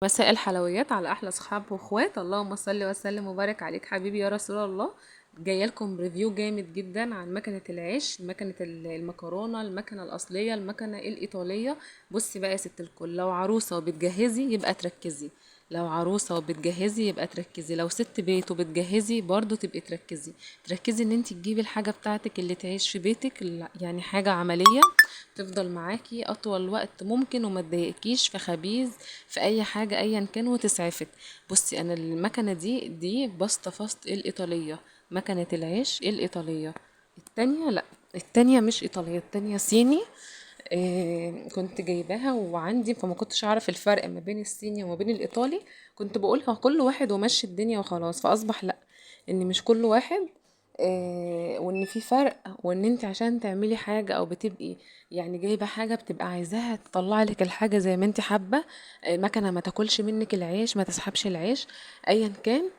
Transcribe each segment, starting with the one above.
مساء الحلويات على احلى اصحاب واخوات. اللهم صل وسلم وبارك عليك حبيبي يا رسول الله. جايه لكم ريفيو جامد جدا عن مكنه العيش، مكنه المكرونه، المكنه الاصليه، المكنه الايطاليه. بصي بقى يا ست الكل، لو عروسه وبتجهزي يبقى تركزي، لو عروسه وبتجهزي يبقى تركزي، لو ست بيت وبتجهزي برضو تبقي تركزي ان انت تجيبي الحاجه بتاعتك اللي تعيش في بيتك، يعني حاجه عمليه تفضل معاكي اطول وقت ممكن وما تضايقكيش في خبيز في اي حاجه ايا كان وتسعفك. بصي انا المكنه دي باستا فاست الايطاليه، مكنه العيش الايطاليه. التانية لا، التانية مش ايطاليه، التانية صيني. كنت جايباها وعندي، فما كنتش اعرف الفرق ما بين الصيني وما بين الايطالي. كنت بقولها كل واحد ومشي الدنيا وخلاص، فاصبح لا، ان مش كل واحد. وان في فرق، وان انت عشان تعملي حاجة او بتبقي يعني جايبة حاجة بتبقى عايزاها تطلع لك الحاجة زي ما انت حابة. مكنة ما تاكلش منك العيش، ما تسحبش العيش ايا كان.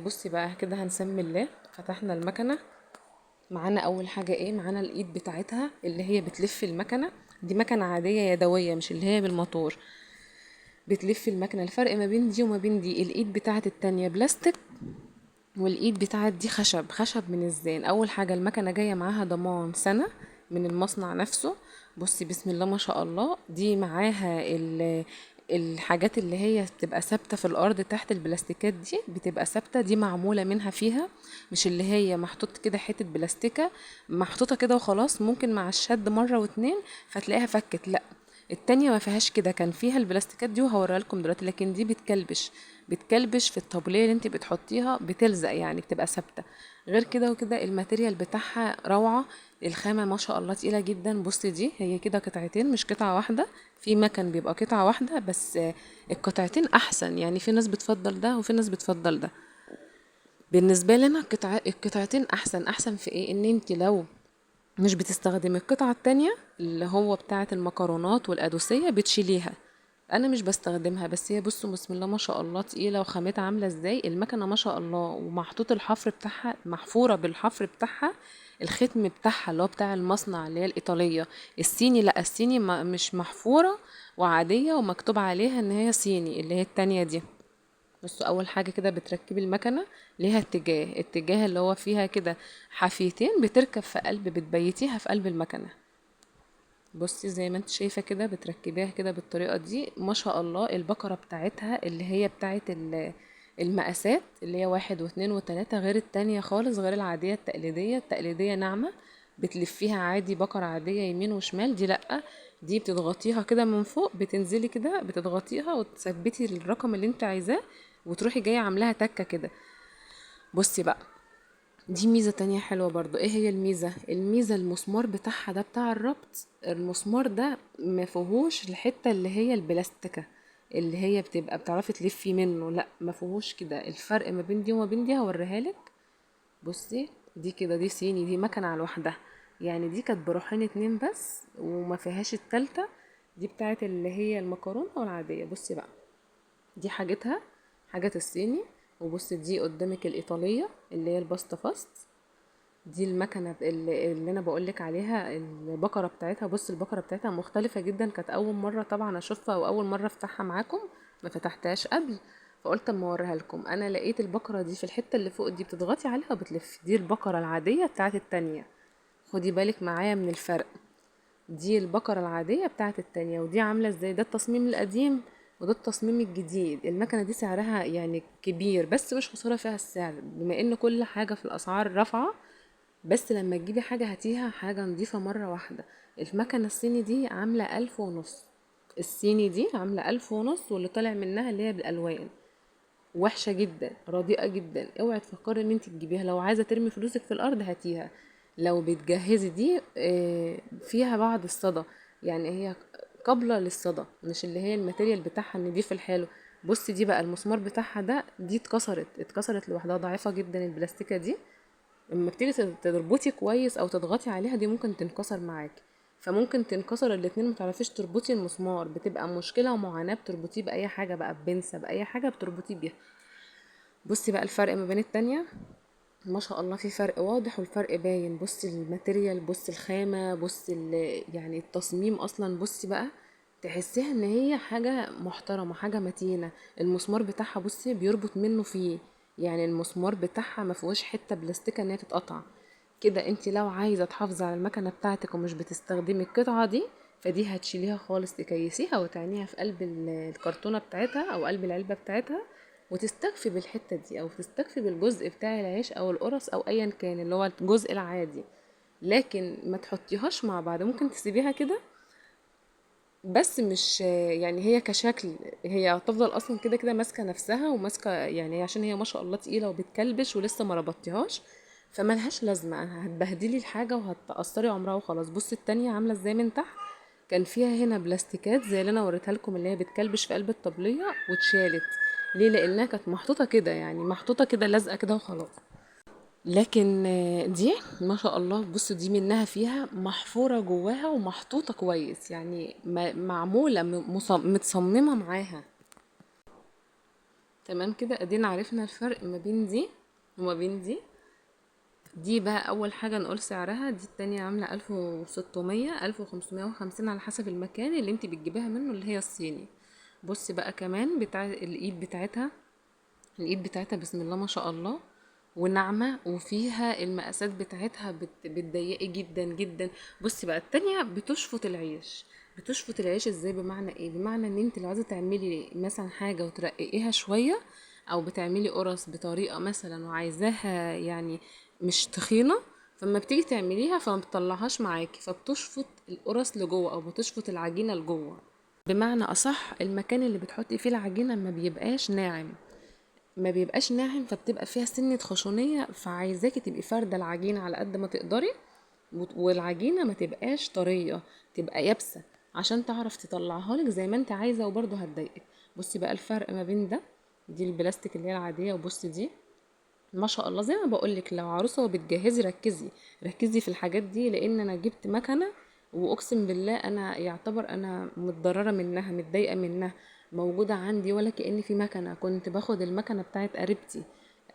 بصي بقى كده هنسمي الله. فتحنا المكنة، معانا اول حاجة ايه؟ معانا الايد بتاعتها اللي هي بتلف المكنة. دي مكنة عادية يدوية مش اللي هي بالموتور، بتلف المكنة. الفرق ما بين دي وما بين دي، الايد بتاعت التانية بلاستيك والايد بتاعت دي خشب من الزين. اول حاجة المكنة جاية معاها ضمان سنة من المصنع نفسه. بصي بسم الله ما شاء الله، دي معاها الحاجات اللي هي بتبقى ثابتة في الأرض تحت، البلاستيكات دي بتبقى ثابتة، دي معمولة منها فيها، مش اللي هي محطوط كده حتة بلاستيكة محطوطة كده وخلاص ممكن مع الشد مرة واتنين فتلاقيها فكت. لا، التانية ما فيهاش كده، كان فيها البلاستيكات دي وهوريها لكم دلوقتي، لكن دي بتكلبش في الطابلية اللي انت بتحطيها، بتلزق يعني بتبقى ثابتة. غير كده وكده الماتيريال بتاعها روعة، الخامة ما شاء الله تقيلة جدا. بصي دي هي كده قطعتين مش قطعة واحدة، في مكان بيبقى قطعة واحدة بس. القطعتين أحسن، يعني في ناس بتفضل ده وفي ناس بتفضل ده. بالنسبة لنا القطعتين أحسن في إيه؟ إن انت لو مش بتستخدمي القطعة التانية اللي هو بتاعة المكرونات والقادوسية بتشيليها. انا مش بستخدمها، بس هي بصوا بسم الله ما شاء الله تقيلة وخامتها عاملة ازاي المكنة ما شاء الله، ومحطوط الحفر بتاعها، محفورة بالحفر بتاعها، الختم بتاعها اللي هو بتاع المصنع اللي هي الإيطالية. الصيني لا، الصيني مش محفورة وعادية ومكتوب عليها ان هي صيني اللي هي التانية دي. بصوا اول حاجه كده بتركبي المكنه، ليها اتجاه اللي هو فيها كده حافيتين بتركب في قلب، بتبيتيها في قلب المكنه. بصي زي ما انت شايفه كده بتركبيها كده بالطريقه دي. ما شاء الله البكره بتاعتها اللي هي بتاعت المقاسات اللي هي 1 و2 و3، غير التانية خالص، غير العادية التقليدية ناعمة بتلفيها عادي بكرة عادية يمين وشمال. دي لأ، دي بتضغطيها كده من فوق، بتنزلي كده بتضغطيها وتثبتي الرقم اللي انت عايزاه وتروحي جاية عاملاها تكة كده. بصي بقى، دي ميزة تانية حلوة برضو. ايه هي الميزة؟ الميزة المسمار بتاعها ده بتاع الربط، المسمار ده ما فيهوش الحتة اللي هي البلاستيكة اللي هي بتبقى بتعرفي تلفي منه، لا ما فيهوش كده. الفرق ما بين دي وما بين دي هوريها لك. بصي دي كده، دي صيني، دي مكنة على لوحدها، يعني دي كانت بروحين اتنين بس وما فيهاش التالتة. دي بتاعت اللي هي المكرونة والعادية. بصي بقى، دي حاجتها، حاجات الصيني. وبصي دي قدامك الإيطالية اللي هي الباستا فاست. دي المكنة اللي انا بقولك عليها البقرة بتاعتها. بص البقرة بتاعتها مختلفة جدا، كانت اول مرة طبعا اشوفها واول مرة افتحها معاكم، ما فتحتهاش قبل، فقلت اما اوريها لكم. انا لقيت البقرة دي في الحتة اللي فوق دي بتضغطي عليها وبتلف، دي البقرة العادية بتاعت التانية. خدي بالك معايا من الفرق، دي البقرة العادية بتاعت التانية. ودي عاملة ازاي؟ ده التصميم القديم وده التصميم الجديد. المكنة دي سعرها يعني كبير، بس مش خسارة فيها السعر بما ان كل حاجة في الاسعار رافعة. بس لما تجيبي حاجة هاتيها حاجة نظيفة مرة واحدة. المكنة الصيني دي عاملة 1500، الصيني دي عاملة 1500، واللي طالع منها اللي هي بالألوان وحشة جدا، رديئة جدا. اوعي تفكري ان انت تجيبيها، لو عايزة ترمي فلوسك في الأرض هاتيها. لو بتجهزي دي فيها بعض الصدى، يعني هي قابلة للصدى، مش اللي هي الماتيريال بتاعها النضيف الحلو. بصي دي بقى المسمار بتاعها ده، دي اتكسرت لوحدها، ضعيفة جدا البلاستيكة دي. لما بتيجي تربطي كويس او تضغطي عليها دي ممكن تنكسر معاكي، فممكن تنكسر الاتنين متعرفيش تربطي المسمار، بتبقى مشكلة ومعاناة بتربطيه بأي حاجة بقى، ببنسة بأي حاجة بتربطي بيها. بصي بقى الفرق ما بين التانية، ما شاء الله في فرق واضح والفرق باين. بصي الماتيريال، بصي الخامة، بصي يعني التصميم اصلا. بصي بقى تحسيها ان هي حاجة محترمة، حاجة متينة. المسمار بتاعها بصي بيربط منه فيه، يعني المسمار بتاعها ما فيهوش حتة بلاستيكة ان هي تتقطع كده. انت لو عايزة تحافظي على المكنة بتاعتك ومش بتستخدمي القطعة دي، فدي هتشيليها خالص، تكيسيها وتعنيها في قلب الكرتونة بتاعتها او قلب العلبة بتاعتها، وتستكفي بالحتة دي او تستكفي بالجزء بتاع العيش او القرص او ايا كان اللي هو الجزء العادي. لكن ما تحطيهاش مع بعض، ممكن تسيبيها كده بس مش يعني هي كشكل، هي هتفضل اصلا كده كده ماسكه نفسها وماسكه، يعني عشان هي ما شاء الله تقيله وبتكلبش ولسه ما ربطتيهاش، فملهاش لازمه، هتبهدلي الحاجه وهتقصري عمرها وخلاص. بصي التانية عامله ازاي من تحت، كان فيها هنا بلاستيكات زي اللي انا وريتها لكم اللي هي بتكلبش في قلب الطبليه واتشالت. ليه؟ لانها كانت محطوطه كده، يعني محطوطه كده لازقه كده وخلاص. لكن دي ما شاء الله بص، دي منها فيها محفورة جواها ومحطوطة كويس، يعني معمولة متصممة معاها. تمام كده، ادينا عرفنا الفرق ما بين دي وما بين دي. دي بقى اول حاجة نقول سعرها، دي التانية عاملة 1600 1550 على حسب المكان اللي انت بتجيبها منه اللي هي الصيني. بص بقى كمان بتاع الايد بتاعتها، الايد بتاعتها بسم الله ما شاء الله، وناعمة وفيها المقاسات بتاعتها بتضيقي جدا جدا. بصي بقى التانية بتشفط العيش. بتشفط العيش ازاي؟ بمعنى ايه؟ بمعنى ان انت لو عايزة تعملي مثلا حاجة وترققيها شوية، او بتعملي قرص بطريقة مثلا وعايزاها يعني مش تخينة، فما بتيجي تعمليها فما بتطلعهاش معاكي، فبتشفط القرص لجوه او بتشفط العجينة لجوه. بمعنى اصح المكان اللي بتحطي فيه العجينة ما بيبقاش ناعم، ما بيبقاش ناعم، فبتبقى فيها سنة خشونية، فعايزاكي تبقي فاردة العجينة على قد ما تقدري، والعجينة ما تبقاش طرية، تبقى يابسة عشان تعرف تطلعها لك زي ما انت عايزة وبرضه هتضايقك. بصي بقى الفرق ما بين ده، دي البلاستيك اللي هي العادية، وبصي دي ما شاء الله. زي ما بقولك لو عروسة وبتجهزي ركزي، ركزي في الحاجات دي، لان انا جبت مكنة واقسم بالله انا يعتبر انا متضررة منها، متضايقة منها، موجودة عندي ولا كأن في مكنة. كنت باخد المكنة بتاعت قريبتي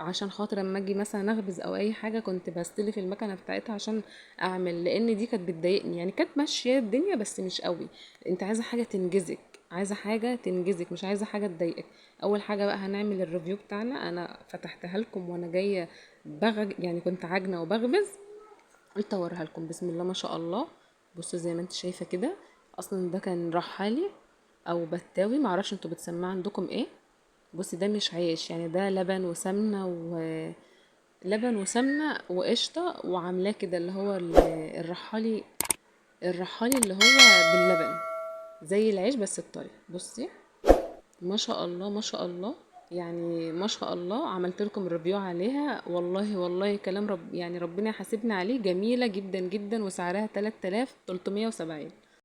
عشان خاطر اما اجي مثلا اخبز او اي حاجة، كنت بستلف المكنة بتاعتها عشان اعمل، لان دي كانت بتضايقني، يعني كانت ماشية الدنيا بس مش قوي. انت عايزة حاجة تنجزك، عايزة حاجة تنجزك، مش عايزة حاجة تضايقك. اول حاجة بقى هنعمل الريفيو بتاعنا، انا فتحتها لكم وانا جاية يعني كنت عاجنة وبخبز، قلت اوريها لكم. بسم الله ما شاء الله، بصوا زي ما انت شايفة كده، اصلا ده كان رحالي او بتاوي، معرفش انتوا بتسموه عندكم ايه. بصي ده مش عيش، يعني ده لبن وسمنة لبن وسمنة وقشطة وعاملاه كده اللي هو الرحالي، الرحالي اللي هو باللبن زي العيش بس الطري. بصي ما شاء الله ما شاء الله، يعني ما شاء الله. عملت لكم ريفيو عليها، والله والله كلام رب، يعني ربنا يحاسبنا عليه، جميلة جدا جدا، وسعرها 3370.